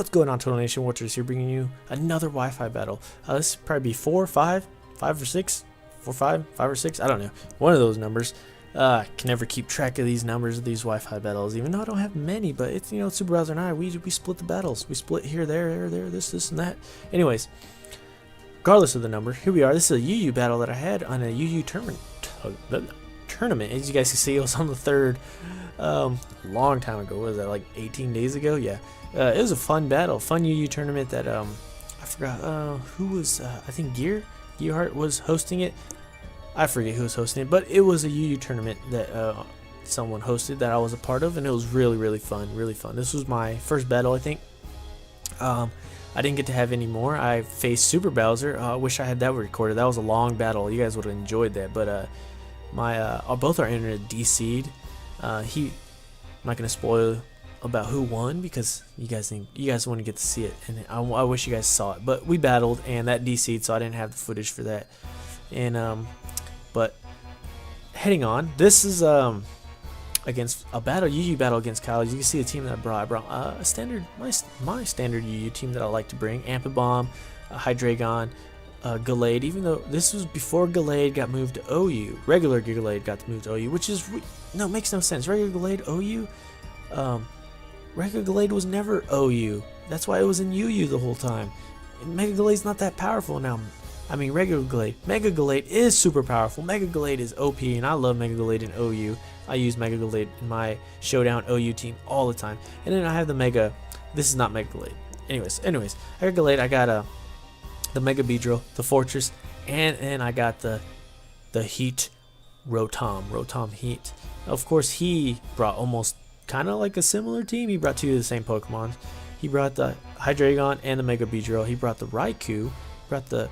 What's going on, Tortle Nation? Watchers here, bringing you another Wi-Fi battle. This will probably be 4, 5 or 6, 4, 5 or 6. I don't know, one of those numbers. Can never keep track of these numbers of these Wi-Fi battles, even though I don't have many. But it's, you know, Super Browser and I, we split the battles. We split here, there, this, and that. Anyways, regardless of the number, here we are. This is a UU battle that I had on a UU tournament. As you guys can see, it was on the 3rd. Long time ago. What was that, like 18 days ago? Yeah. It was a fun battle, fun UU tournament that I forgot who was. I think Gearhart was hosting it. I forget who was hosting it, but it was a UU tournament that someone hosted that I was a part of, and it was really fun, This was my first battle, I think. I didn't get to have any more. I faced Super Bowser. I wish I had that recorded. That was a long battle. You guys would have enjoyed that. But both our internet DC'd. I'm not gonna spoil about who won because you guys want to get to see it, and I wish you guys saw it. But we battled, and that DC'd, so I didn't have the footage for that. And but heading on, this is against a UU battle against college. You can see the team that I brought a standard, my standard UU team that I like to bring: Ampibomb, Hydreigon, Gallade. Even though this was before Gallade got moved to OU, regular Gallade got moved to OU, which is makes no sense. Regular Gallade OU. Regular Gallade was never OU. That's why it was in UU the whole time. And Mega Gallade's not that powerful now. I mean, regular Gallade. Mega Gallade is super powerful. Mega Gallade is OP, and I love Mega Gallade in OU. I use Mega Gallade in my Showdown OU team all the time. And then I have the Mega. This is not Mega Gallade. Anyways, I got Gallade. I got the Mega Beedrill, the Fortress, and I got the Heat Rotom Heat. Of course, he brought almost kind of like a similar team. He brought 2 of the same Pokemon. He brought the Hydreigon and the Mega Beedrill. He brought the Raikou. Brought the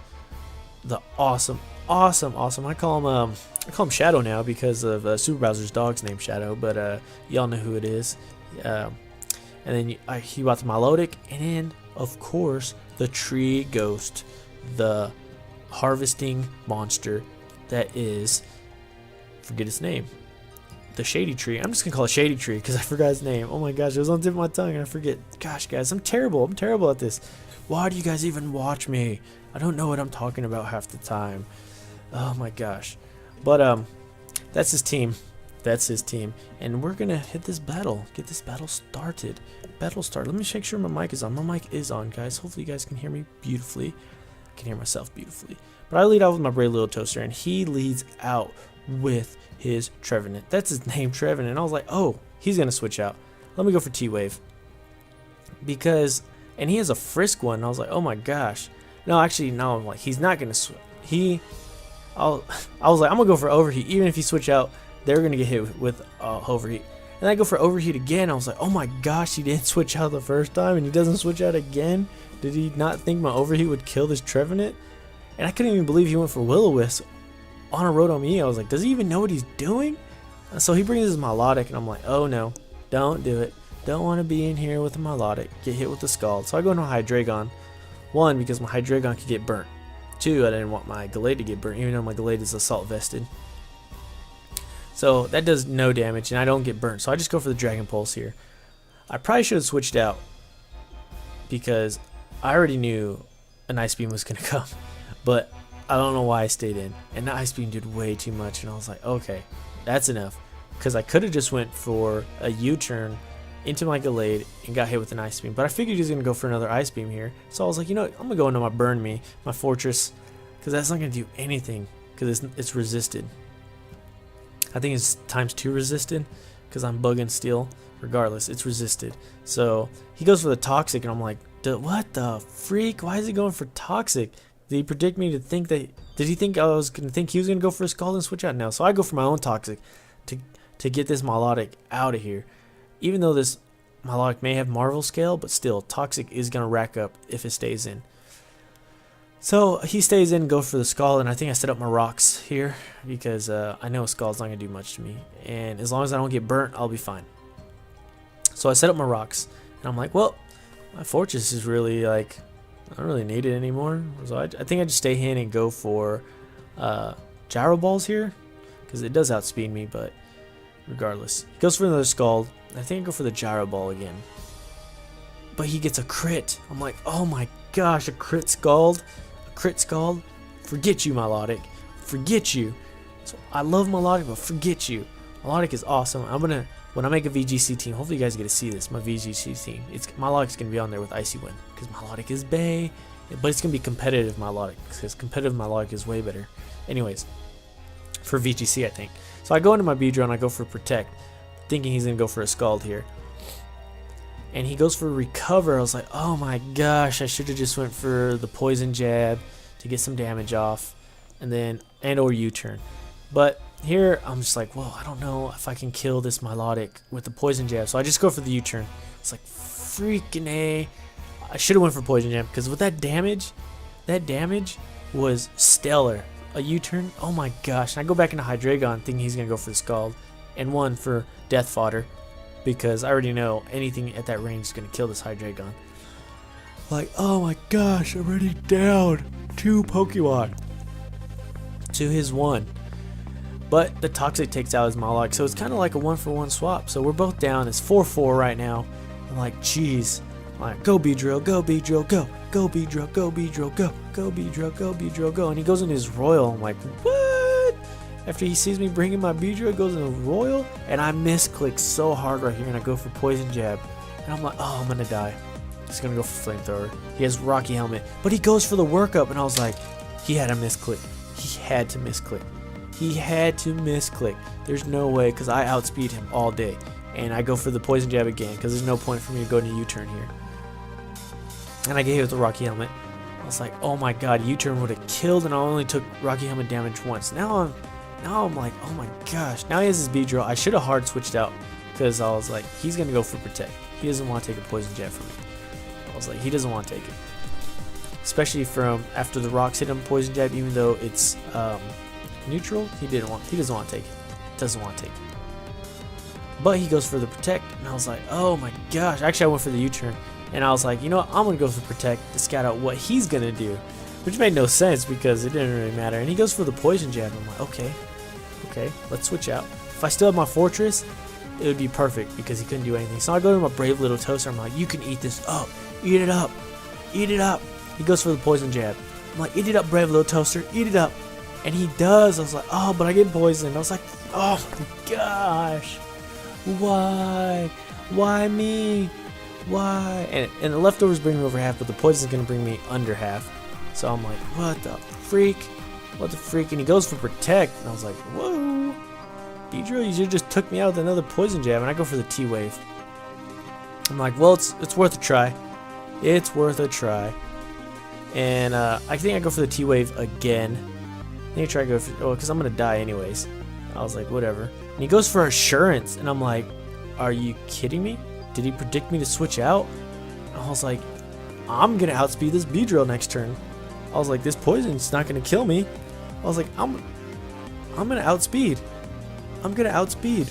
awesome. I call him Shadow now because of Super Bowser's dog's name Shadow. But y'all know who it is. And then he brought the Milotic, and then of course the Tree Ghost, the harvesting monster that is, forget its name. The Shady Tree. I'm just gonna call it Shady Tree because I forgot his name. Oh my gosh, it was on the tip of my tongue and I forget. Gosh, guys, I'm terrible at this. Why do you guys even watch me? I don't know what I'm talking about half the time. Oh my gosh. But that's his team. And we're gonna hit this battle. Get this battle started. Let me make sure my mic is on. My mic is on, guys. Hopefully you guys can hear me beautifully. I can hear myself beautifully. But I lead out with my brave little toaster, and he leads out with his Trevenant. That's his name, Trevenant. I was like, oh, he's gonna switch out. Let me go for T-Wave, and he has a Frisk one. And I was like, oh my gosh. No, actually, no. I'm like, he's not gonna switch. I was like, I'm gonna go for Overheat. Even if he switch out, they're gonna get hit with Overheat. And I go for Overheat again. I was like, oh my gosh, he didn't switch out the first time, and he doesn't switch out again. Did he not think my Overheat would kill this Trevenant? And I couldn't even believe he went for Will-O-Wisp on a Rotom E. I was like, does he even know what he's doing? So he brings his Milotic, and I'm like, oh no, don't do it. Don't want to be in here with a Milotic. Get hit with the Scald. So I go into Hydreigon. 1, because my Hydreigon could get burnt. 2, I didn't want my Gallade to get burnt, even though my Gallade is Assault Vested. So that does no damage, and I don't get burnt. So I just go for the Dragon Pulse here. I probably should have switched out because I already knew an Ice Beam was going to come. But I don't know why I stayed in, and the Ice Beam did way too much, and I was like, okay, that's enough, because I could have just went for a U-turn into my Gallade and got hit with an Ice Beam, but I figured he was going to go for another Ice Beam here, so I was like, you know what, I'm going to go into my Burn Me, my Fortress, because that's not going to do anything, because it's resisted. I think it's ×2 resisted, because I'm bugging still. Regardless, it's resisted. So he goes for the Toxic, and I'm like, what the freak, why is he going for Toxic? Did he predict me to think that? Did he think I was gonna think he was gonna go for a Scald and switch out? No. So I go for my own Toxic to get this Milotic out of here. Even though this Milotic may have Marvel Scale, but still Toxic is gonna rack up if it stays in. So he stays in, go for the Scald, and I think I set up my rocks here because I know a Scald's not gonna do much to me, and as long as I don't get burnt, I'll be fine. So I set up my rocks, and I'm like, well, my Fortress is really like, I don't really need it anymore, so I think I just stay in and go for Gyro Balls here, because it does outspeed me, but regardless. He goes for another Scald. I think I go for the Gyro Ball again. but he gets a crit. I'm like, oh my gosh, a crit scald. A crit scald. Forget you, Milotic. Forget you. So I love Milotic, but forget you. Milotic is awesome. When I make a VGC team, hopefully you guys get to see this, my VGC team. Milotic's going to be on there with Icy Wind, because Milotic is bae, but it's going to be competitive Milotic, because competitive Milotic is way better. Anyways, for VGC, I think. So I go into my Beedrill and I go for Protect, thinking he's going to go for a Scald here. And he goes for Recover. I was like, oh my gosh, I should have just went for the Poison Jab to get some damage off, and or U-turn. But here, I'm just like, well, I don't know if I can kill this Milotic with the Poison Jab. So I just go for the U-turn. It's like, freaking A. I should have went for Poison Jab, because with that damage was stellar. A U-turn, oh my gosh. And I go back into Hydreigon thinking he's going to go for the Scald. And one for Death Fodder, because I already know anything at that range is going to kill this Hydreigon. Like, oh my gosh, I'm already down 2 Pokemon to his 1. But the Toxic takes out his Milotic, so it's kind of like a 1-for-1 swap. So we're both down. It's 4-4 right now. I'm like, jeez. I'm like, go Beedrill, go Beedrill, go. Go Beedrill, go Beedrill, go. Go Beedrill, go Beedrill, go. And he goes in his Royal. I'm like, what? After he sees me bringing my Beedrill, goes in a Royal. And I misclick so hard right here, and I go for Poison Jab. And I'm like, oh, I'm going to die. He's going to go for Flamethrower. He has Rocky Helmet. But he goes for the workup, and I was like, he had a misclick. He had to misclick. He had to misclick. There's no way, because I outspeed him all day. And I go for the Poison Jab again, because there's no point for me to go into U-turn here. And I get hit with the Rocky Helmet. I was like, oh my god, U-turn would have killed, and I only took Rocky Helmet damage once. Now I'm like, oh my gosh. Now he has his Beedrill. I should have hard switched out, because I was like, he's going to go for Protect. He doesn't want to take a Poison Jab from me. I was like, he doesn't want to take it. Especially from after the rocks hit him Poison Jab, even though it's neutral, he doesn't want to take it. Doesn't want to take it. But he goes for the Protect, and I was like, oh my gosh. Actually, I went for the U-turn, and I was like, you know what, I'm going to go for Protect to scout out what he's going to do, which made no sense because it didn't really matter. And he goes for the Poison Jab. I'm like, okay, let's switch out. If I still have my Fortress, it would be perfect because he couldn't do anything. So I go to my Brave Little Toaster. I'm like, you can eat this up. Eat it up. Eat it up. He goes for the Poison Jab. I'm like, eat it up, Brave Little Toaster. Eat it up. And he does. I was like, oh, but I get poisoned. I was like, oh my gosh. Why? Why me? Why? And the leftovers bring me over half, but the poison's going to bring me under half. So I'm like, what the freak? What the freak? And he goes for Protect. And I was like, whoa. Beedrill, you should just took me out with another Poison Jab. And I go for the T-Wave. I'm like, well, it's worth a try. It's worth a try. And I think I go for the T-Wave again. I think I try to go for, because I'm going to die anyways. I was like, whatever. And he goes for Assurance. And I'm like, are you kidding me? Did he predict me to switch out? And I was like, I'm going to outspeed this Beedrill next turn. I was like, this poison's not going to kill me. I was like, I'm going to outspeed. I'm going to outspeed.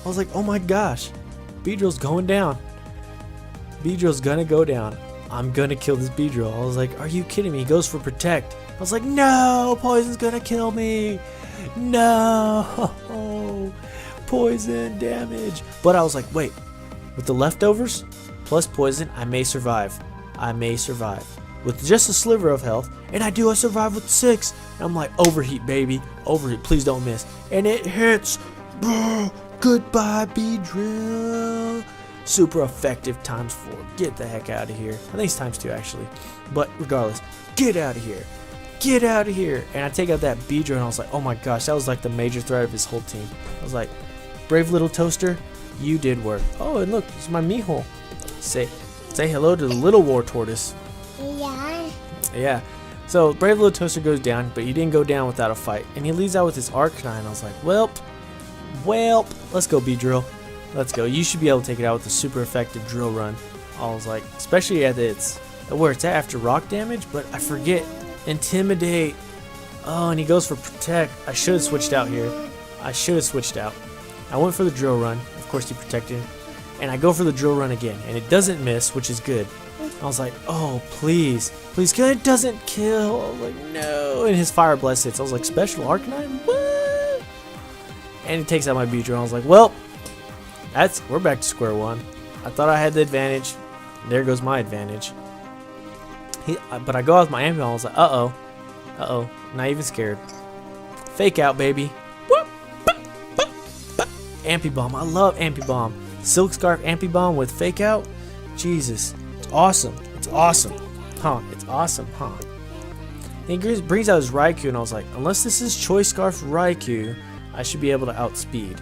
I was like, oh my gosh. Beedrill's going down. Beedrill's going to go down. I'm going to kill this Beedrill. I was like, are you kidding me? He goes for Protect. I was like, no, poison's going to kill me. No. Poison damage. But I was like, wait. With the leftovers plus poison, I may survive. I may survive. With just a sliver of health. And I survive with 6. And I'm like, overheat, baby. Overheat. Please don't miss. And it hits. Goodbye, Beedrill. Super effective times 4. Get the heck out of here. I think it's times 2 actually. But regardless, get out of here. Get out of here. And I take out that Beedrill and I was like, oh my gosh, that was like the major threat of his whole team. I was like, Brave Little Toaster, you did work. Oh, and look, it's my Mihole. Say hello to the Little War Tortoise. Yeah. Yeah. So Brave Little Toaster goes down, but he didn't go down without a fight. And he leads out with his Arcanine. I was like, welp. Let's go, Beedrill. Let's go. You should be able to take it out with a super effective drill run. I was like, especially at where it's at after rock damage, but I forget. Intimidate. Oh, and he goes for Protect. I should have switched out here. I should have switched out. I went for the drill run. Of course, he protected. And I go for the drill run again. And it doesn't miss, which is good. I was like, oh, please. Please, because it doesn't kill. I was like, no. And his Fire Blast hits. I was like, Special Arcanine? What? And he takes out my Beedrill. I was like, well, we're back to square one. I thought I had the advantage. There goes my advantage. But I go out with my Ampy Bomb. I was like, uh oh, not even scared. Fake out, baby. Whoop, boop, boop, boop. Ampy Bomb. I love Ampy Bomb. Silk Scarf Ampy Bomb with fake out. Jesus, it's awesome. It's awesome, huh? It's awesome, huh? And he brings out his Raikou, and I was like, unless this is Choice Scarf Raikou, I should be able to outspeed.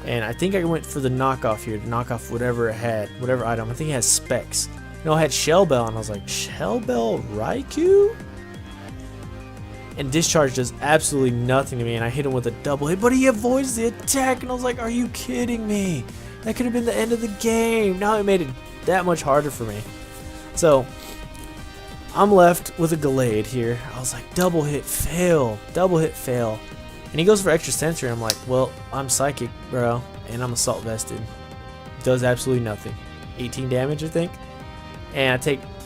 And I think I went for the knockoff here, to knock off whatever it had, whatever item. I think it has specs. No, it had Shell Bell, and I was like, Shell Bell Raikou? And Discharge does absolutely nothing to me, and I hit him with a double hit, but he avoids the attack, and I was like, are you kidding me? That could have been the end of the game. Now it made it that much harder for me. So, I'm left with a Gallade here. I was like, double hit, fail. Double hit, fail. And he goes for extra sensory. I'm like, well, I'm Psychic, bro, and I'm Assault Vested. Does absolutely nothing. 18 damage, I think. And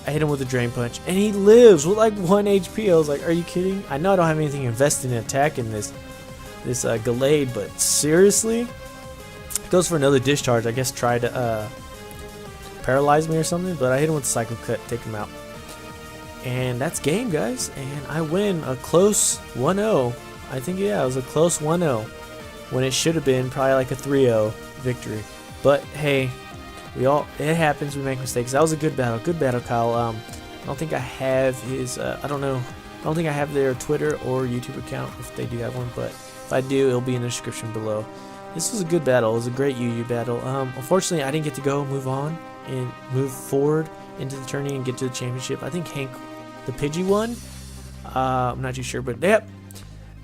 I hit him with a Drain Punch, and he lives with like 1 HP. I was like, are you kidding? I know I don't have anything invested in attacking this Gallade, but seriously? Goes for another Discharge. I guess try to paralyze me or something, but I hit him with a Psycho Cut, take him out. And that's game, guys. And I win a close 1-0. I think, yeah, it was a close 1-0 when it should have been probably like a 3-0 victory. But hey, it happens. We make mistakes. That was a good battle, Kyle. I don't think I have his. I don't think I have their Twitter or YouTube account if they do have one. But if I do, it'll be in the description below. This was a good battle. It was a great UU battle. Unfortunately, I didn't get to go move on and move forward into the tourney and get to the championship. I think Hank, the Pidgey, won. I'm not too sure, but yep.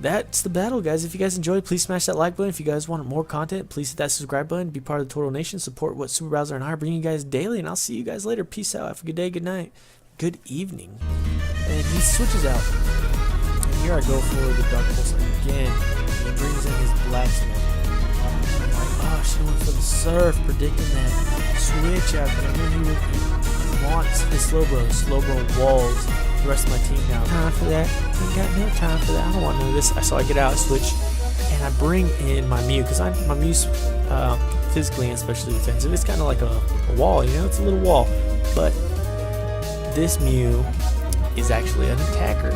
That's the battle, guys. If you guys enjoyed, please smash that like button. If you guys want more content, please hit that subscribe button. Be part of the Tortle Nation. Support what Super Browser and I are bringing you guys daily. And I'll see you guys later. Peace out. Have a good day, good night, good evening. And he switches out. And here I go for the Dark Pulse again. And he brings in his Blacksmith. I'm like, oh, she went for the Surf, predicting that switch out there. And then he wants his Slowbro walls. The rest of my team now. Time for that. Ain't got no time for that. I don't want to know this. So I get out, switch, and I bring in my Mew because my Mew's physically and especially defensive. It's kind of like a wall, you know. It's a little wall, but this Mew is actually an attacker.